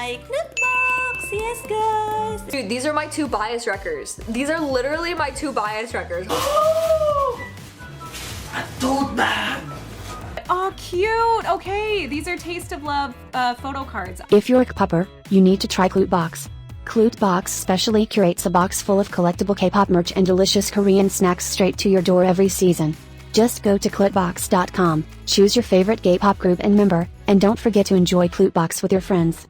my clip box. Yes, guys. Dude, these are my 2 bias records. These are literally my 2 bias records. I told man. Oh, cute. Okay, these are Taste of Love photo cards. If you're a K-popper, you need to try Clutebox. Clutebox specially curates a box full of collectible K-pop merch and delicious Korean snacks straight to your door every season. Just go to clutebox.com, choose your favorite K-pop group and member, and don't forget to enjoy Clutebox with your friends.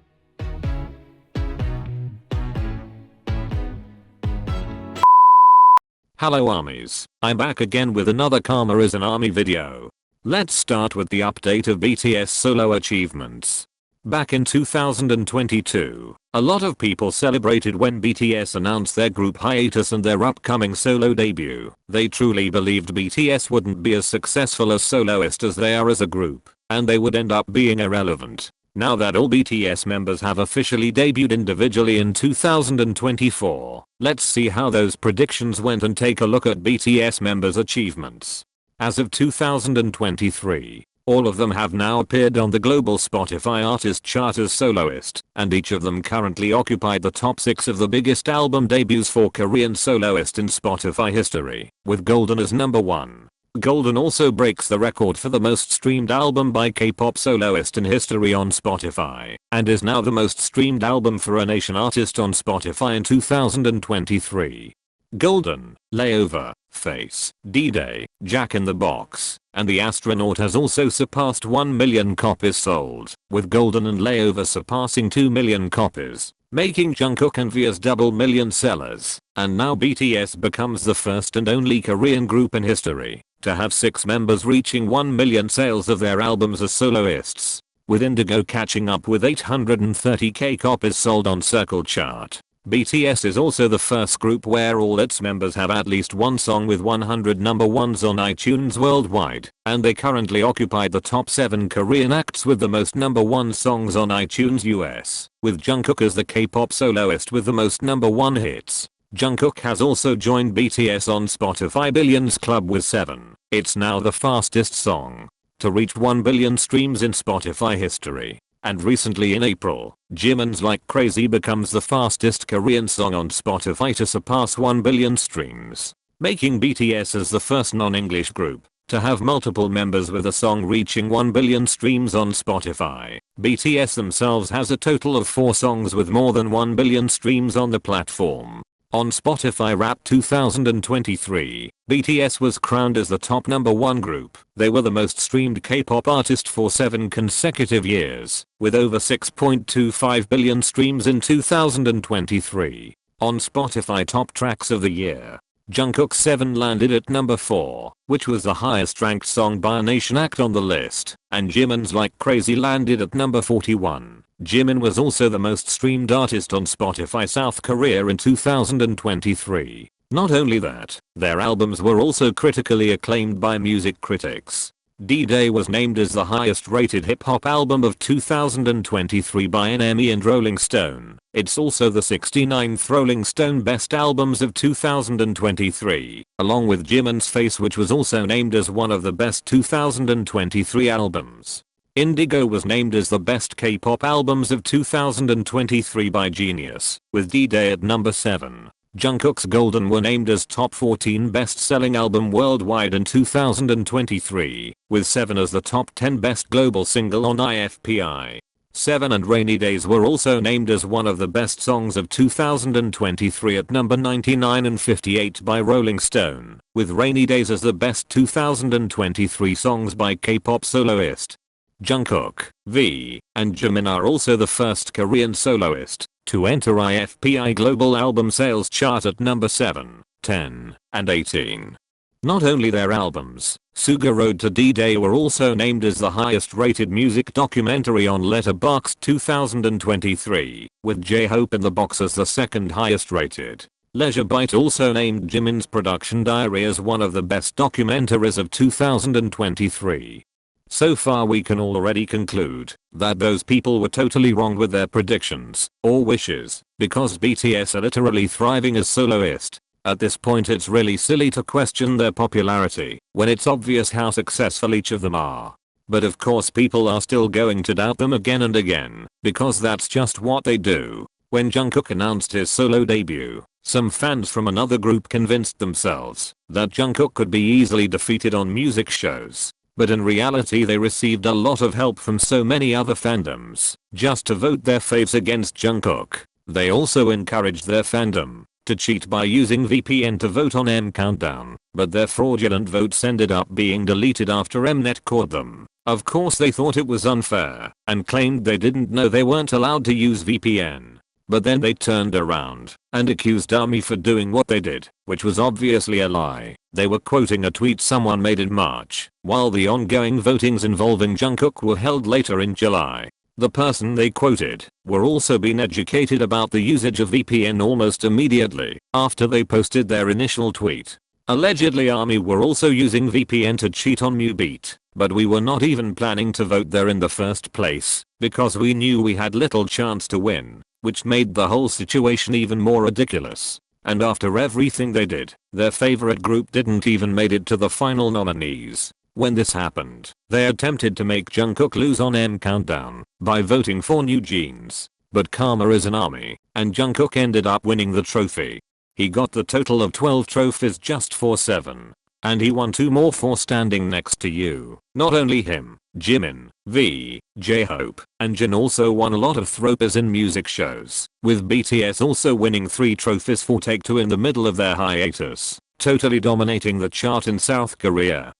Hello armies, I'm back again with another Karma is an Army video. Let's start with the update of BTS solo achievements. Back in 2022, a lot of people celebrated when BTS announced their group hiatus and their upcoming solo debut. They truly believed BTS wouldn't be as successful as soloists as they are as a group, and they would end up being irrelevant. Now that all BTS members have officially debuted individually in 2024, let's see how those predictions went and take a look at BTS members' achievements. As of 2023, all of them have now appeared on the global Spotify artist chart as soloist, and each of them currently occupied the top 6 of the biggest album debuts for Korean soloist in Spotify history, with Golden as number 1. Golden also breaks the record for the most streamed album by K-pop soloist in history on Spotify, and is now the most streamed album for a nation artist on Spotify in 2023. Golden, Layover, Face, D-Day, Jack in the Box, and The Astronaut has also surpassed 1 million copies sold, with Golden and Layover surpassing 2 million copies, making Jungkook and V as double million sellers, and now BTS becomes the first and only Korean group in history to have 6 members reaching 1 million sales of their albums as soloists, with Indigo catching up with 830k copies sold on Circle Chart. BTS is also the first group where all its members have at least one song with 100 number ones on iTunes worldwide, and they currently occupy the top 7 Korean acts with the most number 1 songs on iTunes US, with Jungkook as the K-pop soloist with the most number 1 hits. Jungkook has also joined BTS on Spotify Billions Club with 7. It's now the fastest song to reach 1 billion streams in Spotify history. And recently in April, Jimin's Like Crazy becomes the fastest Korean song on Spotify to surpass 1 billion streams, making BTS as the first non-English group to have multiple members with a song reaching 1 billion streams on Spotify. BTS themselves has a total of 4 songs with more than 1 billion streams on the platform. On Spotify Rap 2023, BTS was crowned as the top number 1 group. They were the most streamed K-pop artist for 7 consecutive years, with over 6.25 billion streams in 2023. On Spotify Top Tracks of the Year, Jungkook's 7 landed at number 4, which was the highest ranked song by a nation act on the list, and Jimin's Like Crazy landed at number 41. Jimin was also the most streamed artist on Spotify South Korea in 2023. Not only that, their albums were also critically acclaimed by music critics. D-Day was named as the highest rated hip-hop album of 2023 by NME and Rolling Stone. It's also the 69th Rolling Stone Best Albums of 2023, along with Jimin's Face, which was also named as one of the best 2023 albums. Indigo was named as the best K-pop albums of 2023 by Genius, with D-Day at number 7. Jungkook's Golden were named as top 14 best-selling album worldwide in 2023, with 7 as the top 10 best global single on IFPI. 7 and Rainy Days were also named as one of the best songs of 2023 at number 99 and 58 by Rolling Stone, with Rainy Days as the best 2023 songs by K-pop soloist. Jungkook, V, and Jimin are also the first Korean soloist to enter IFPI Global Album Sales Chart at number 7, 10, and 18. Not only their albums, Suga Road to D-Day were also named as the highest rated music documentary on Letterboxd 2023, with J-Hope in the box as the second highest rated. Leisure Byte also named Jimin's Production Diary as one of the best documentaries of 2023. So far we can already conclude that those people were totally wrong with their predictions or wishes, because BTS are literally thriving as soloist. At this point it's really silly to question their popularity when it's obvious how successful each of them are. But of course people are still going to doubt them again and again, because that's just what they do. When Jungkook announced his solo debut, some fans from another group convinced themselves that Jungkook could be easily defeated on music shows. But in reality they received a lot of help from so many other fandoms just to vote their faves against Jungkook. They also encouraged their fandom to cheat by using VPN to vote on M Countdown, but their fraudulent votes ended up being deleted after Mnet caught them. Of course they thought it was unfair and claimed they didn't know they weren't allowed to use VPN. But then they turned around and accused ARMY for doing what they did, which was obviously a lie. They were quoting a tweet someone made in March, while the ongoing votings involving Jungkook were held later in July. The person they quoted were also being educated about the usage of VPN almost immediately after they posted their initial tweet. Allegedly ARMY were also using VPN to cheat on Mubeat, but we were not even planning to vote there in the first place because we knew we had little chance to win, which made the whole situation even more ridiculous. And after everything they did, their favorite group didn't even made it to the final nominees. When this happened, they attempted to make Jungkook lose on M Countdown by voting for New Jeans. But karma is an army, and Jungkook ended up winning the trophy. He got the total of 12 trophies just for 7. And he won 2 more for standing next to you. Not only him, Jimin, V, J-Hope, and Jin also won a lot of trophies in music shows, with BTS also winning 3 trophies for Take 2 in the middle of their hiatus, totally dominating the chart in South Korea.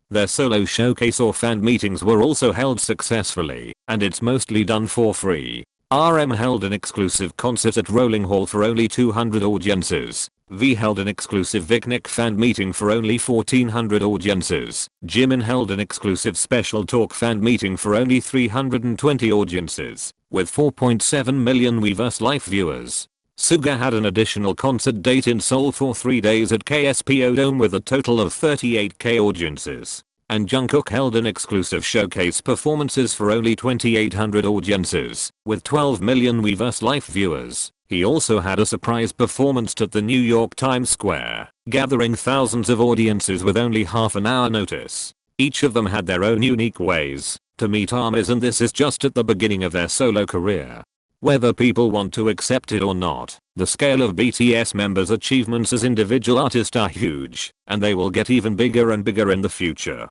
Their solo showcase or fan meetings were also held successfully, and it's mostly done for free. RM held an exclusive concert at Rolling Hall for only 200 audiences. V held an exclusive Viknik fan meeting for only 1400 audiences. Jimin held an exclusive special talk fan meeting for only 320 audiences, with 4.7 million Weverse live viewers. Suga had an additional concert date in Seoul for 3 days at KSPO Dome with a total of 38k audiences. And Jungkook held an exclusive showcase performances for only 2800 audiences, with 12 million Weverse live viewers. He also had a surprise performance at the New York Times Square, gathering thousands of audiences with only half an hour notice. Each of them had their own unique ways to meet ARMYs, and this is just at the beginning of their solo career. Whether people want to accept it or not, the scale of BTS members' achievements as individual artists are huge, and they will get even bigger and bigger in the future.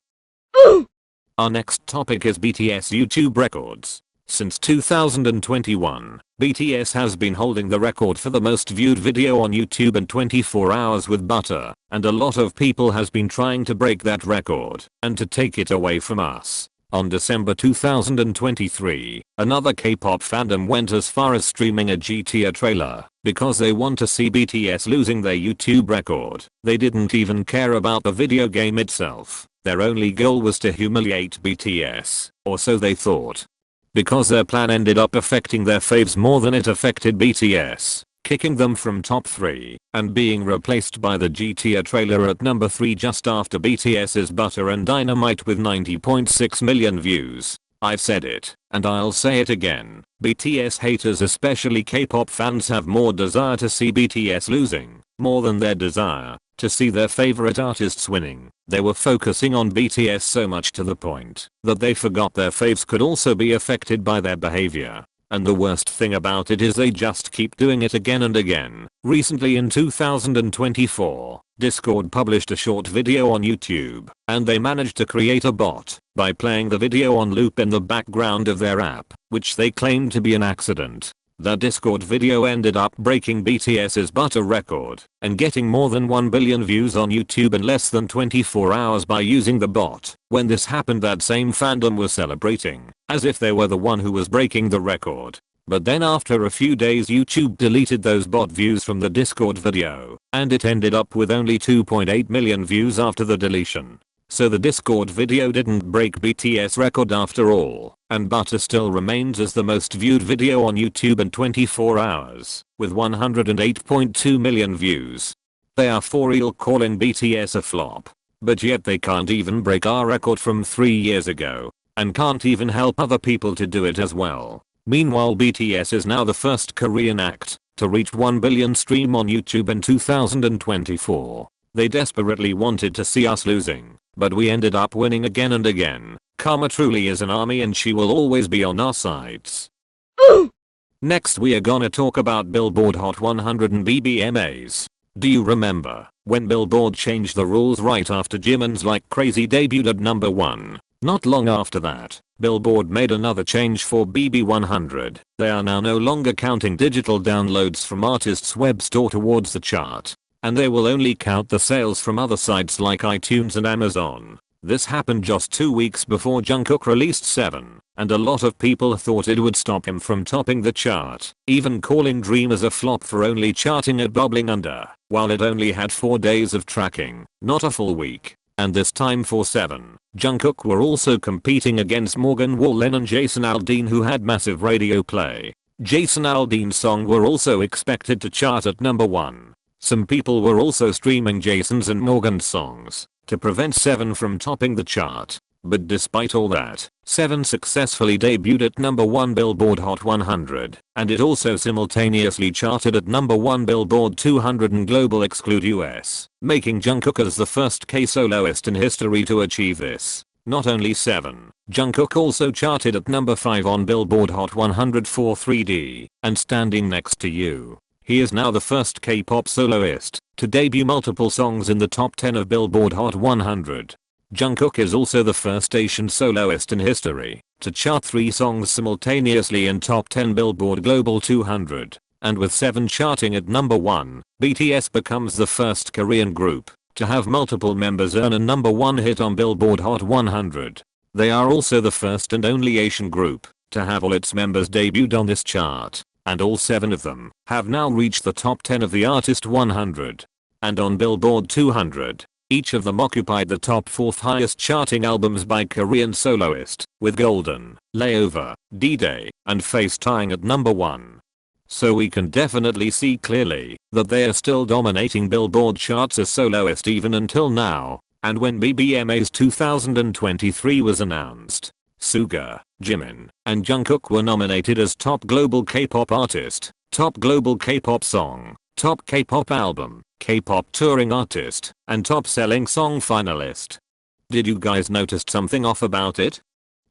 Our next topic is BTS YouTube records. Since 2021, BTS has been holding the record for the most viewed video on YouTube in 24 hours with Butter, and a lot of people has been trying to break that record and to take it away from us. On December 2023, another K-pop fandom went as far as streaming a GTA trailer because they want to see BTS losing their YouTube record. They didn't even care about the video game itself. Their only goal was to humiliate BTS, or so they thought. Because their plan ended up affecting their faves more than it affected BTS, kicking them from top 3 and being replaced by the GTA trailer at number 3 just after BTS's Butter and Dynamite with 90.6 million views. I've said it, and I'll say it again. BTS haters, especially K-pop fans, have more desire to see BTS losing, more than their desire to see their favorite artists winning. They were focusing on BTS so much to the point that they forgot their faves could also be affected by their behavior. And the worst thing about it is they just keep doing it again and again. Recently in 2024, Discord published a short video on YouTube, and they managed to create a bot by playing the video on loop in the background of their app, which they claimed to be an accident. The Discord video ended up breaking BTS's Butter record and getting more than 1 billion views on YouTube in less than 24 hours by using the bot. When this happened, that same fandom was celebrating, as if they were the one who was breaking the record. But then after a few days, YouTube deleted those bot views from the Discord video, and it ended up with only 2.8 million views after the deletion. So the Discord video didn't break BTS record after all, and Butter still remains as the most viewed video on YouTube in 24 hours, with 108.2 million views. They are for real calling BTS a flop, but yet they can't even break our record from 3 years ago, and can't even help other people to do it as well. Meanwhile, BTS is now the first Korean act to reach 1 billion stream on YouTube in 2024. They desperately wanted to see us losing, but we ended up winning again and again. Karma truly is an army and she will always be on our sides. Next we are gonna talk about Billboard Hot 100 and bbmas. Do you remember when Billboard changed the rules right after Jimin's Like Crazy debuted at number 1? Not long after that, Billboard made another change for BB100. They are now no longer counting digital downloads from artists' web store towards the chart, and they will only count the sales from other sites like iTunes and Amazon. This happened just 2 weeks before Jungkook released 7, and a lot of people thought it would stop him from topping the chart, even calling Dreamers a flop for only charting at bubbling under, while it only had 4 days of tracking, not a full week. And this time for 7, Jungkook were also competing against Morgan Wallen and Jason Aldean, who had massive radio play. Jason Aldean's song were also expected to chart at number 1. Some people were also streaming Jason's and Morgan's songs to prevent 7 from topping the chart. But despite all that, 7 successfully debuted at number 1 Billboard Hot 100, and it also simultaneously charted at number 1 Billboard 200 and Global exclude US, making Jungkook as the first K soloist in history to achieve this. Not only 7, Jungkook also charted at number 5 on Billboard Hot 100 for 3D, and standing next to you. He is now the first K-pop soloist to debut multiple songs in the top 10 of Billboard Hot 100. Jungkook is also the first Asian soloist in history to chart 3 songs simultaneously in top 10 Billboard Global 200, and with 7 charting at number 1, BTS becomes the first Korean group to have multiple members earn a number 1 hit on Billboard Hot 100. They are also the first and only Asian group to have all its members debuted on this chart, and all 7 of them have now reached the top 10 of the Artist 100. And on Billboard 200, each of them occupied the top 4th highest charting albums by Korean soloist, with Golden, Layover, D-Day, and Face tying at number 1. So we can definitely see clearly that they are still dominating Billboard charts as soloist even until now. And when bbmas 2023 was announced, Suga, Jimin, and Jungkook were nominated as Top Global K-pop Artist, Top Global K-pop Song, Top K-pop Album, K-pop Touring Artist, and Top Selling Song finalist. Did you guys notice something off about it?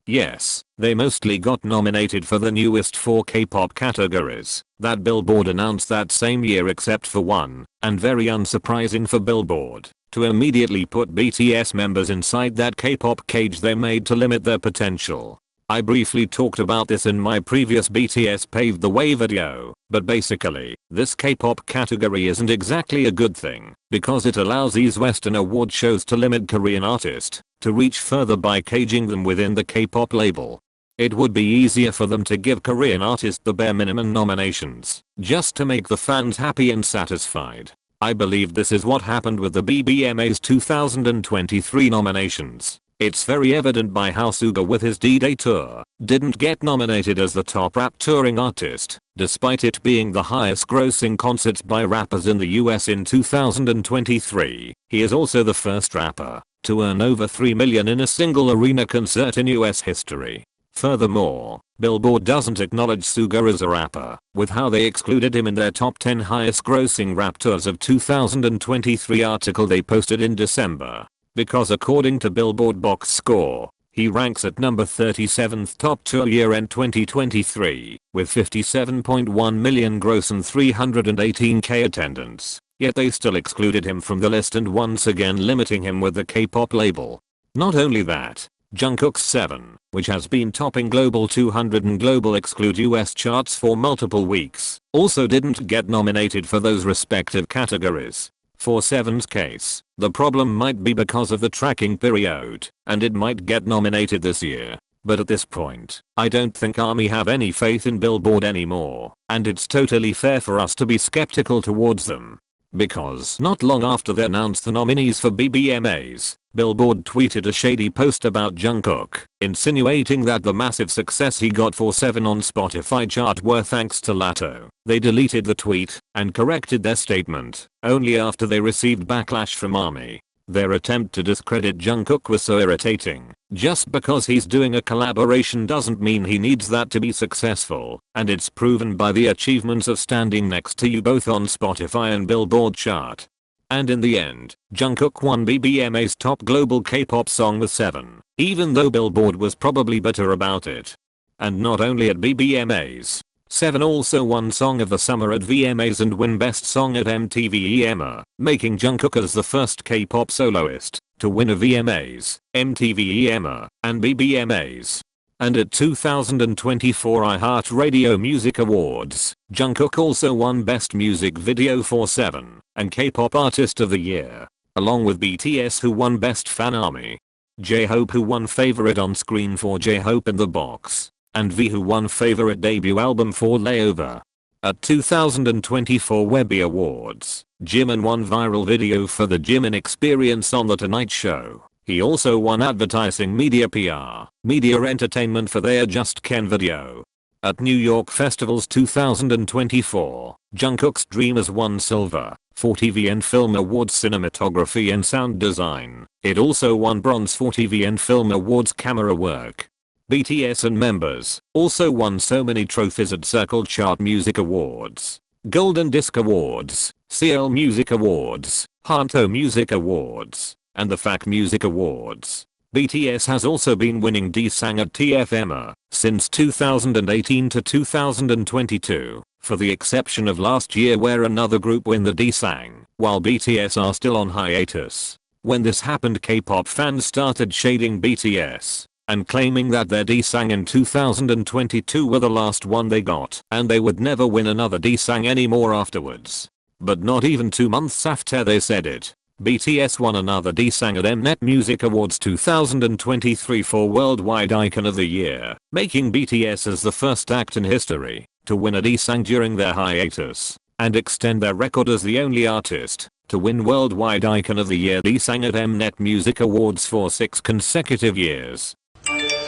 Yes, they mostly got nominated for the newest 4 K-pop categories that Billboard announced that same year except for one, and very unsurprising for Billboard, to immediately put BTS members inside that K-pop cage they made to limit their potential. I briefly talked about this in my previous BTS Paved the Way video, but basically, this K-pop category isn't exactly a good thing, because it allows these Western award shows to limit Korean artists to reach further by caging them within the K-pop label. It would be easier for them to give Korean artists the bare minimum nominations, just to make the fans happy and satisfied. I believe this is what happened with the bbmas 2023 nominations. It's very evident by how Suga with his D-Day tour didn't get nominated as the top rap touring artist, despite it being the highest grossing concerts by rappers in the US in 2023. He is also the first rapper to earn over $3 million in a single arena concert in US history. Furthermore, Billboard doesn't acknowledge Suga as a rapper, with how they excluded him in their top 10 highest grossing rap tours of 2023 article they posted in December. Because according to Billboard Box Score, he ranks at number 37th top tour year-end 2023, with 57.1 million gross and 318k attendance. Yet they still excluded him from the list and once again limiting him with the K-pop label. Not only that, Jungkook's 7, which has been topping Global 200 and Global exclude US charts for multiple weeks, also didn't get nominated for those respective categories. For 7's case, the problem might be because of the tracking period, and it might get nominated this year. But at this point, I don't think ARMY have any faith in Billboard anymore, and it's totally fair for us to be skeptical towards them. Because not long after they announced the nominees for bbmas, Billboard tweeted a shady post about Jungkook, insinuating that the massive success he got for 7 on Spotify chart were thanks to Lato. They deleted the tweet and corrected their statement only after they received backlash from ARMY. Their attempt to discredit Jungkook was so irritating. Just because he's doing a collaboration doesn't mean he needs that to be successful, and it's proven by the achievements of standing next to you both on Spotify and Billboard chart. And in the end, Jungkook won bbma's top global K-pop song with 7, even though Billboard was probably bitter about it. And not only at bbmas, 7 also won Song of the Summer at VMAs and win Best Song at MTV EMA, making Jungkook as the first K-pop soloist to win a VMAs, MTV EMA, and bbmas. And at 2024 iHeartRadio Music Awards, Jungkook also won Best Music Video for 7 and K-pop Artist of the Year, along with BTS who won Best Fan Army, J-Hope who won Favorite On Screen for J-Hope in the Box, and V who won Favorite Debut Album for Layover. At 2024 Webby Awards, Jimin won Viral Video for the Jimin Experience on The Tonight Show. He also won Advertising Media PR, Media Entertainment for their Just Ken video. At New York Festival's 2024, Jungkook's Dreamers won Silver for TV and Film Awards Cinematography and Sound Design. It also won Bronze for TV and Film Awards Camera Work. BTS and members also won so many trophies at Circle Chart Music Awards, Golden Disc Awards, CL Music Awards, Hanto Music Awards, and the FAC Music Awards. BTS has also been winning daesang at TFMA since 2018 to 2022, for the exception of last year where another group won the daesang, while BTS are still on hiatus. When this happened, K-pop fans started shading BTS and claiming that their daesang in 2022 were the last one they got and they would never win another daesang anymore afterwards. But not even 2 months after they said it, BTS won another daesang at Mnet Music Awards 2023 for Worldwide Icon of the Year, making BTS as the first act in history to win a daesang during their hiatus and extend their record as the only artist to win Worldwide Icon of the Year daesang at Mnet Music Awards for 6 consecutive years.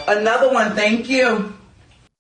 Another one, thank you.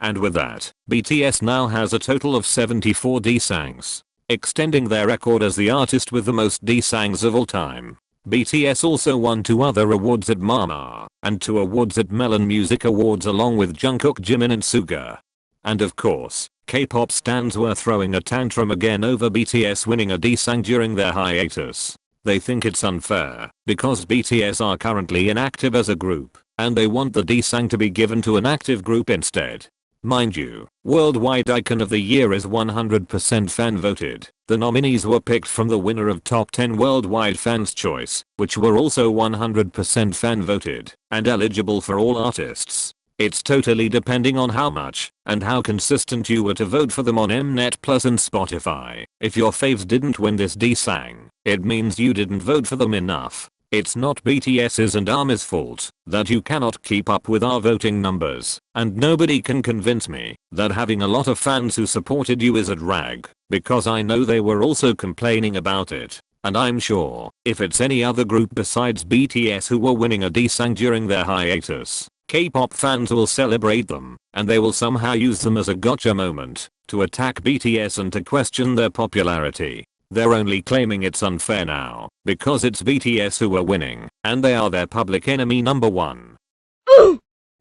And with that, BTS now has a total of 74 daesangs, extending their record as the artist with the most daesangs of all time. BTS also won 2 other awards at MAMA and 2 awards at Melon Music Awards along with Jungkook, Jimin and Suga. And of course, K-pop stans were throwing a tantrum again over BTS winning a daesang during their hiatus. They think it's unfair because BTS are currently inactive as a group and they want the daesang to be given to an active group instead. Mind you, Worldwide Icon of the Year is 100% fan voted. The nominees were picked from the winner of Top 10 Worldwide Fans Choice, which were also 100% fan voted and eligible for all artists. It's totally depending on how much and how consistent you were to vote for them on Mnet Plus and Spotify. If your faves didn't win this daesang, it means you didn't vote for them enough. It's not BTS's and ARMY's fault that you cannot keep up with our voting numbers, and nobody can convince me that having a lot of fans who supported you is a drag, because I know they were also complaining about it. And I'm sure, if it's any other group besides BTS who were winning a daesang during their hiatus, K-pop fans will celebrate them, and they will somehow use them as a gotcha moment to attack BTS and to question their popularity. They're only claiming it's unfair now because it's BTS who are winning and they are their public enemy number 1.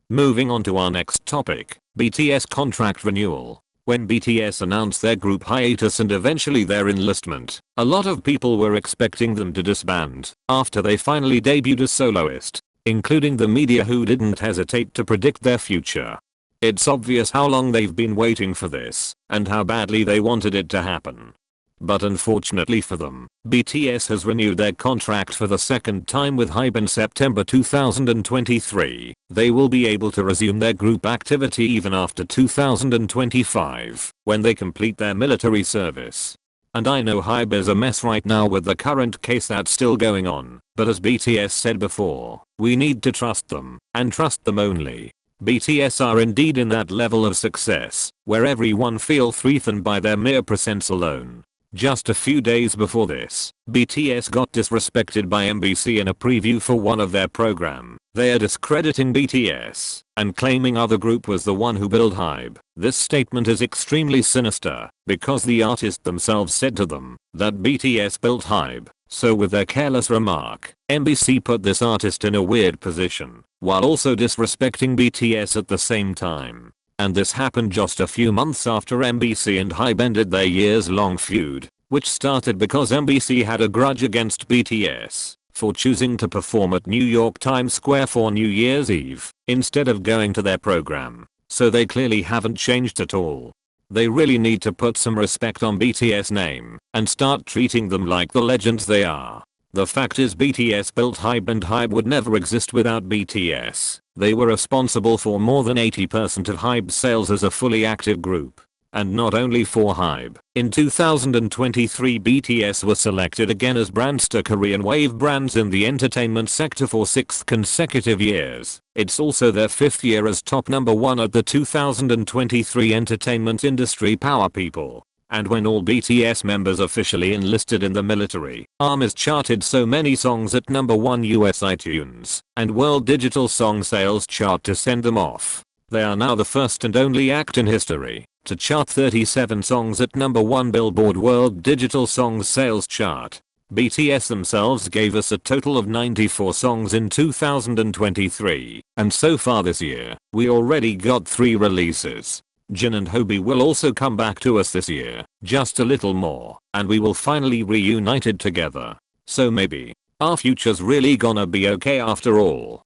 Moving on to our next topic, BTS contract renewal. When BTS announced their group hiatus and eventually their enlistment, a lot of people were expecting them to disband after they finally debuted as soloist, including the media who didn't hesitate to predict their future. It's obvious how long they've been waiting for this and how badly they wanted it to happen. But unfortunately for them, BTS has renewed their contract for the second time with HYBE in September 2023. They will be able to resume their group activity even after 2025, when they complete their military service. And I know HYBE is a mess right now with the current case that's still going on, but as BTS said before, we need to trust them, and trust them only. BTS are indeed in that level of success, where everyone feels threatened by their mere presence alone. Just a few days before this, BTS got disrespected by MBC in a preview for one of their program. They are discrediting BTS and claiming other group was the one who built HYBE. This statement is extremely sinister because the artist themselves said to them that BTS built HYBE. So with their careless remark, MBC put this artist in a weird position while also disrespecting BTS at the same time. And this happened just a few months after MBC and HYBE ended their years-long feud. which started because MBC had a grudge against BTS for choosing to perform at New York Times Square for New Year's Eve instead of going to their program. So they clearly haven't changed at all. They really need to put some respect on BTS name and start treating them like the legends they are. The fact is BTS built HYBE and HYBE would never exist without BTS. They were responsible for more than 80% of HYBE's sales as a fully active group. And not only for HYBE. In 2023 BTS was selected again as Brandster Korean Wave Brands in the entertainment sector for 6th consecutive years. It's also their 5th year as top number 1 at the 2023 Entertainment Industry Power People. And when all BTS members officially enlisted in the military, ARMY's charted so many songs at number 1 US iTunes and World Digital Song Sales chart to send them off. They are now the first and only act in history to chart 37 songs at number 1 Billboard World Digital Songs Sales chart. BTS themselves gave us a total of 94 songs in 2023, and so far this year, we already got 3 releases. Jin and Hobi will also come back to us this year, just a little more, and we will finally reunited together. So maybe, our future's really gonna be okay after all.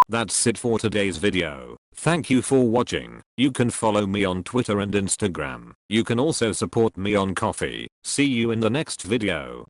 That's it for today's video. Thank you for watching. You can follow me on Twitter and Instagram. You can also support me on Ko-fi. See you in the next video.